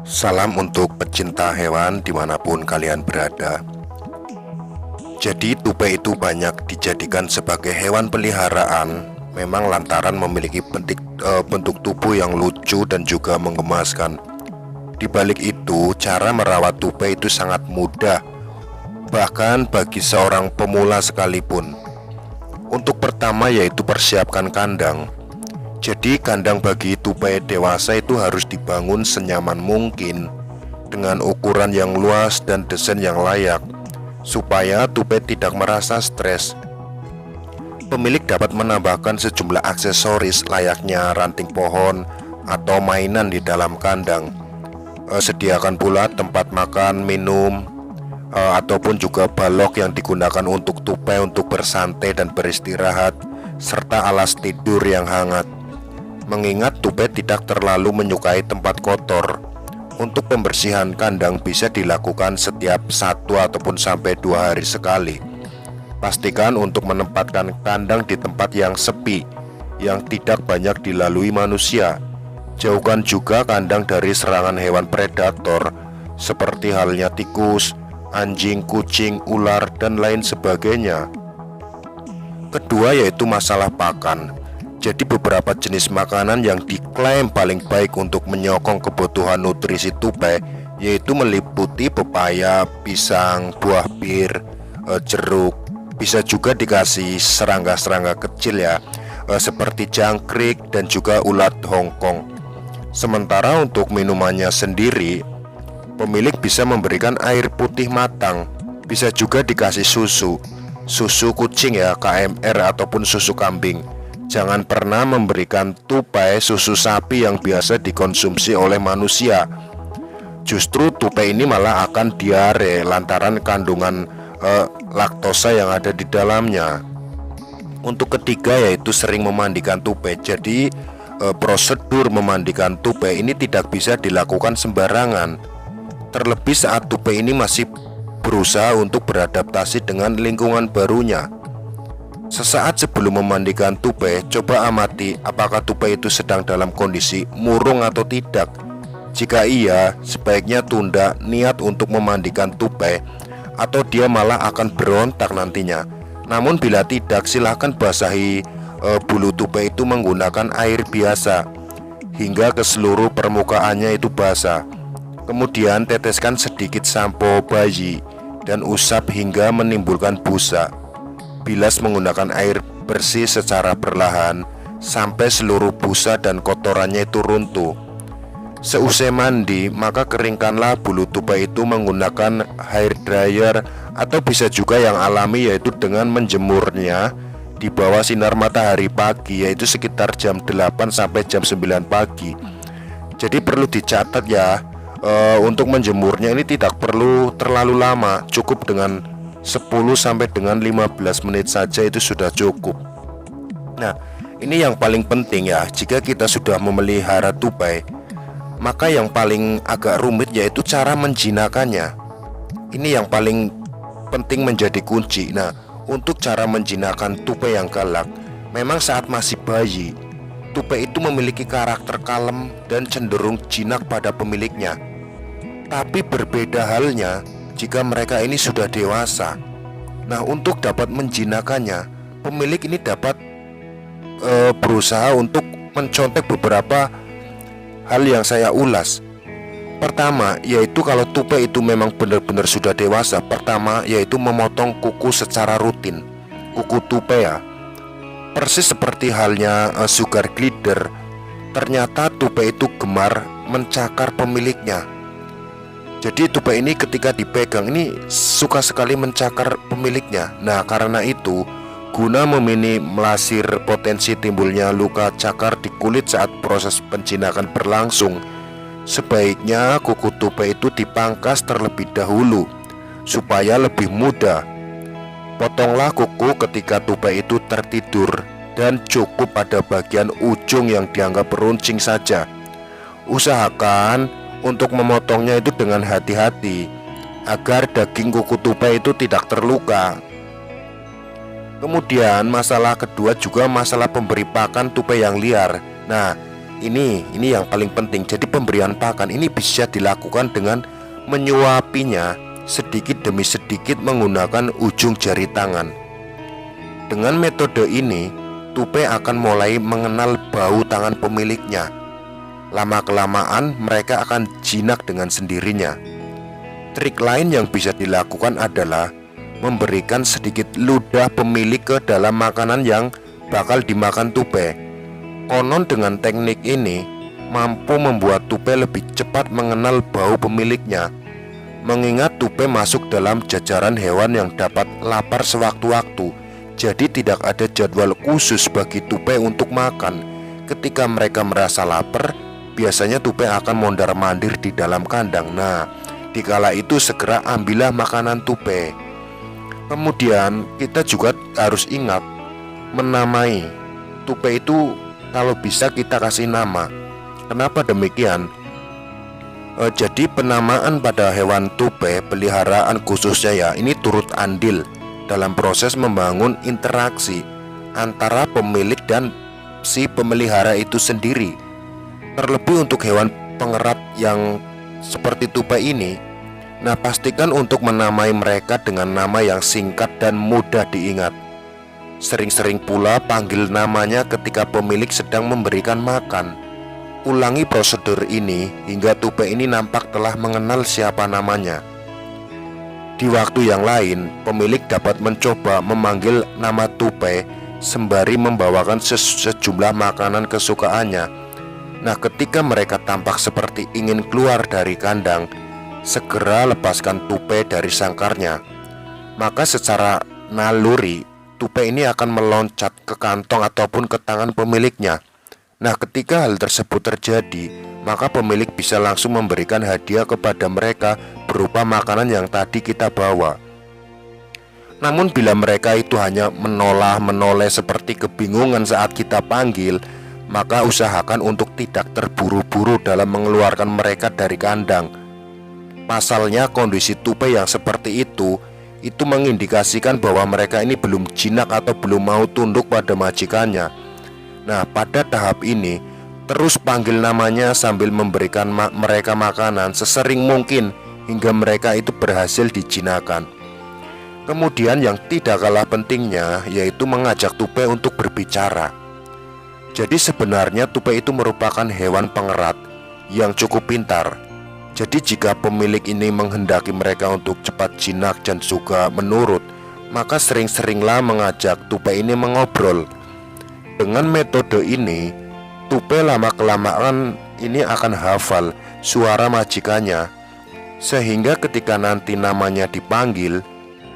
Salam untuk pecinta hewan dimanapun kalian berada. Jadi tupai itu banyak dijadikan sebagai hewan peliharaan, memang lantaran memiliki bentuk tubuh yang lucu dan juga menggemaskan. Di balik itu, cara merawat tupai itu sangat mudah, bahkan bagi seorang pemula sekalipun. Untuk pertama yaitu persiapkan kandang. Jadi kandang bagi tupai dewasa itu harus dibangun senyaman mungkin dengan ukuran yang luas dan desain yang layak supaya tupai tidak merasa stres. Pemilik dapat menambahkan sejumlah aksesoris layaknya ranting pohon atau mainan di dalam kandang. Sediakan pula tempat makan, minum, ataupun juga balok yang digunakan untuk tupai untuk bersantai dan beristirahat, serta alas tidur yang hangat. Mengingat tupai tidak terlalu menyukai tempat kotor, untuk pembersihan kandang bisa dilakukan setiap 1 ataupun sampai 2 hari sekali. Pastikan untuk menempatkan kandang di tempat yang sepi, yang tidak banyak dilalui manusia. Jauhkan juga kandang dari serangan hewan predator seperti halnya tikus, anjing, kucing, ular, dan lain sebagainya. Kedua yaitu masalah pakan. Jadi beberapa jenis makanan yang diklaim paling baik untuk menyokong kebutuhan nutrisi tupai yaitu meliputi pepaya, pisang, buah bir, jeruk. Bisa juga dikasih serangga-serangga kecil ya, seperti jangkrik dan juga ulat Hongkong. Sementara untuk minumannya sendiri, pemilik bisa memberikan air putih matang. Bisa juga dikasih susu kucing ya, KMR ataupun susu kambing. Jangan pernah memberikan tupai susu sapi yang biasa dikonsumsi oleh manusia. Justru tupai ini malah akan diare lantaran kandungan laktosa yang ada di dalamnya. Untuk ketiga yaitu sering memandikan tupai. Jadi prosedur memandikan tupai ini tidak bisa dilakukan sembarangan. Terlebih saat tupai ini masih berusaha untuk beradaptasi dengan lingkungan barunya. Sesaat sebelum memandikan tupai, coba amati apakah tupai itu sedang dalam kondisi murung atau tidak. Jika iya, sebaiknya tunda niat untuk memandikan tupai, atau dia malah akan berontak nantinya. Namun bila tidak, silahkan basahi bulu tupai itu menggunakan air biasa hingga ke seluruh permukaannya itu basah. Kemudian teteskan sedikit sampo bayi dan usap hingga menimbulkan busa. Bilas menggunakan air bersih secara perlahan sampai seluruh busa dan kotorannya itu runtuh. Seusai mandi, maka keringkanlah bulu tupai itu menggunakan hair dryer atau bisa juga yang alami yaitu dengan menjemurnya di bawah sinar matahari pagi, yaitu sekitar jam 8 sampai jam 9 pagi. Jadi perlu dicatat ya, untuk menjemurnya ini tidak perlu terlalu lama, cukup dengan 10 sampai dengan 15 menit saja itu sudah cukup. Nah, ini yang paling penting ya, jika kita sudah memelihara tupai, maka yang paling agak rumit yaitu cara menjinakannya. Ini yang paling penting menjadi kunci. Nah, untuk cara menjinakkan tupai yang galak, memang saat masih bayi, tupai itu memiliki karakter kalem dan cenderung jinak pada pemiliknya. Tapi berbeda halnya jika mereka ini sudah dewasa. Nah, untuk dapat menjinakannya, pemilik ini dapat berusaha untuk mencontek beberapa hal yang saya ulas. Pertama, yaitu kalau tupai itu memang benar-benar sudah dewasa, pertama yaitu memotong kuku secara rutin. Kuku tupai ya, persis seperti halnya sugar glider. Ternyata tupai itu gemar mencakar pemiliknya. Jadi tupai ini ketika dipegang ini suka sekali mencakar pemiliknya. Nah, karena itu guna meminimalisir potensi timbulnya luka cakar di kulit saat proses penjinakan berlangsung, sebaiknya kuku tupai itu dipangkas terlebih dahulu supaya lebih mudah. Potonglah kuku ketika tupai itu tertidur dan cukup pada bagian ujung yang dianggap runcing saja. Usahakan untuk memotongnya itu dengan hati-hati agar daging kuku tupai itu tidak terluka. Kemudian masalah kedua juga masalah pemberi pakan tupai yang liar. Nah, Ini yang paling penting. Jadi pemberian pakan ini bisa dilakukan dengan menyuapinya sedikit demi sedikit menggunakan ujung jari tangan. Dengan metode ini, tupai akan mulai mengenal bau tangan pemiliknya. Lama-kelamaan mereka akan jinak dengan sendirinya. Trik lain yang bisa dilakukan adalah memberikan sedikit ludah pemilik ke dalam makanan yang bakal dimakan tupai. Konon dengan teknik ini mampu membuat tupai lebih cepat mengenal bau pemiliknya. Mengingat tupai masuk dalam jajaran hewan yang dapat lapar sewaktu-waktu, jadi tidak ada jadwal khusus bagi tupai untuk makan. Ketika mereka merasa lapar, biasanya tupai akan mondar-mandir di dalam kandang. Nah, dikala itu segera ambillah makanan tupai. Kemudian kita juga harus ingat menamai. Tupai itu kalau bisa kita kasih nama. Kenapa demikian? Jadi penamaan pada hewan tupai peliharaan khususnya ya, ini turut andil dalam proses membangun interaksi antara pemilik dan si pemelihara itu sendiri. Terlebih untuk hewan pengerat yang seperti tupai ini, nah pastikan untuk menamai mereka dengan nama yang singkat dan mudah diingat. Sering-sering pula panggil namanya ketika pemilik sedang memberikan makan. Ulangi prosedur ini hingga tupai ini nampak telah mengenal siapa namanya. Di waktu yang lain, pemilik dapat mencoba memanggil nama tupai sembari membawakan sejumlah makanan kesukaannya. Nah, ketika mereka tampak seperti ingin keluar dari kandang, segera lepaskan tupai dari sangkarnya. Maka secara naluri, tupai ini akan meloncat ke kantong ataupun ke tangan pemiliknya. Nah, ketika hal tersebut terjadi, maka pemilik bisa langsung memberikan hadiah kepada mereka berupa makanan yang tadi kita bawa. Namun bila mereka itu hanya menoleh seperti kebingungan saat kita panggil, maka usahakan untuk tidak terburu-buru dalam mengeluarkan mereka dari kandang. Pasalnya kondisi tupai yang seperti itu mengindikasikan bahwa mereka ini belum jinak atau belum mau tunduk pada majikannya. Nah, pada tahap ini terus panggil namanya sambil memberikan mereka makanan sesering mungkin hingga mereka itu berhasil dijinakkan. Kemudian yang tidak kalah pentingnya yaitu mengajak tupai untuk berbicara. Jadi sebenarnya tupai itu merupakan hewan pengerat yang cukup pintar. Jadi jika pemilik ini menghendaki mereka untuk cepat jinak dan juga menurut, maka sering-seringlah mengajak tupai ini mengobrol. Dengan metode ini, tupai lama-kelamaan ini akan hafal suara majikannya, sehingga ketika nanti namanya dipanggil,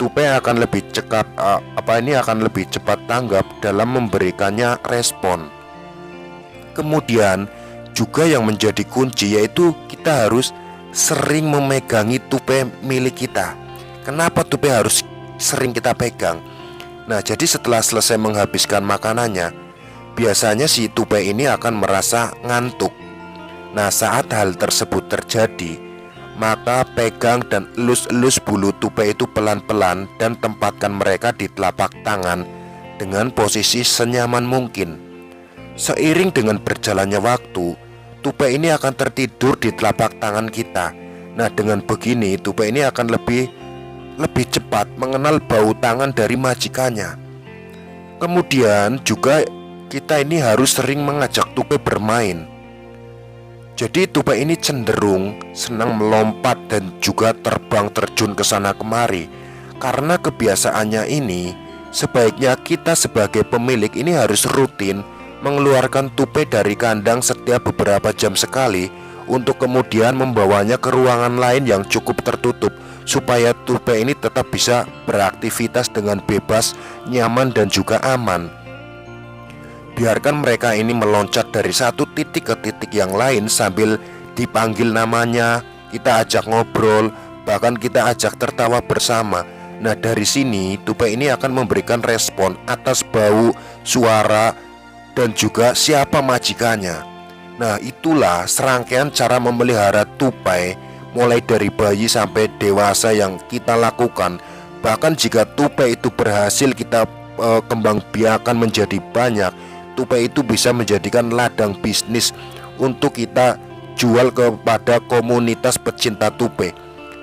tupai akan lebih cepat tanggap dalam memberikannya respon. Kemudian juga yang menjadi kunci yaitu kita harus sering memegangi tupai milik kita. Kenapa tupai harus sering kita pegang? Nah, jadi setelah selesai menghabiskan makanannya, biasanya si tupai ini akan merasa ngantuk. Nah, saat hal tersebut terjadi, maka pegang dan elus-elus bulu tupai itu pelan-pelan dan tempatkan mereka di telapak tangan dengan posisi senyaman mungkin. Seiring dengan berjalannya waktu, tupai ini akan tertidur di telapak tangan kita. Nah, dengan begini tupai ini akan lebih cepat mengenal bau tangan dari majikannya. Kemudian juga kita ini harus sering mengajak tupai bermain. Jadi tupai ini cenderung senang melompat dan juga terbang terjun ke sana kemari. Karena kebiasaannya ini, sebaiknya kita sebagai pemilik ini harus rutin mengeluarkan tupai dari kandang setiap beberapa jam sekali untuk kemudian membawanya ke ruangan lain yang cukup tertutup supaya tupai ini tetap bisa beraktivitas dengan bebas, nyaman dan juga aman. Biarkan mereka ini meloncat dari satu titik ke titik yang lain sambil dipanggil namanya, kita ajak ngobrol, bahkan kita ajak tertawa bersama. Nah, dari sini tupai ini akan memberikan respon atas bau, suara, dan juga siapa majikannya. Nah, itulah serangkaian cara memelihara tupai mulai dari bayi sampai dewasa yang kita lakukan. Bahkan jika tupai itu berhasil kita kembang biakan menjadi banyak, tupai itu bisa menjadikan ladang bisnis untuk kita jual kepada komunitas pecinta tupai.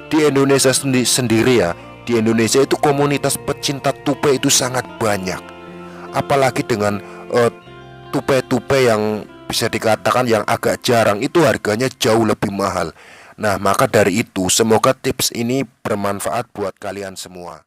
Di Indonesia sendiri ya, di Indonesia itu komunitas pecinta tupai itu sangat banyak. Apalagi dengan tupai-tupai yang bisa dikatakan yang agak jarang, itu harganya jauh lebih mahal. Nah, maka dari itu semoga tips ini bermanfaat buat kalian semua.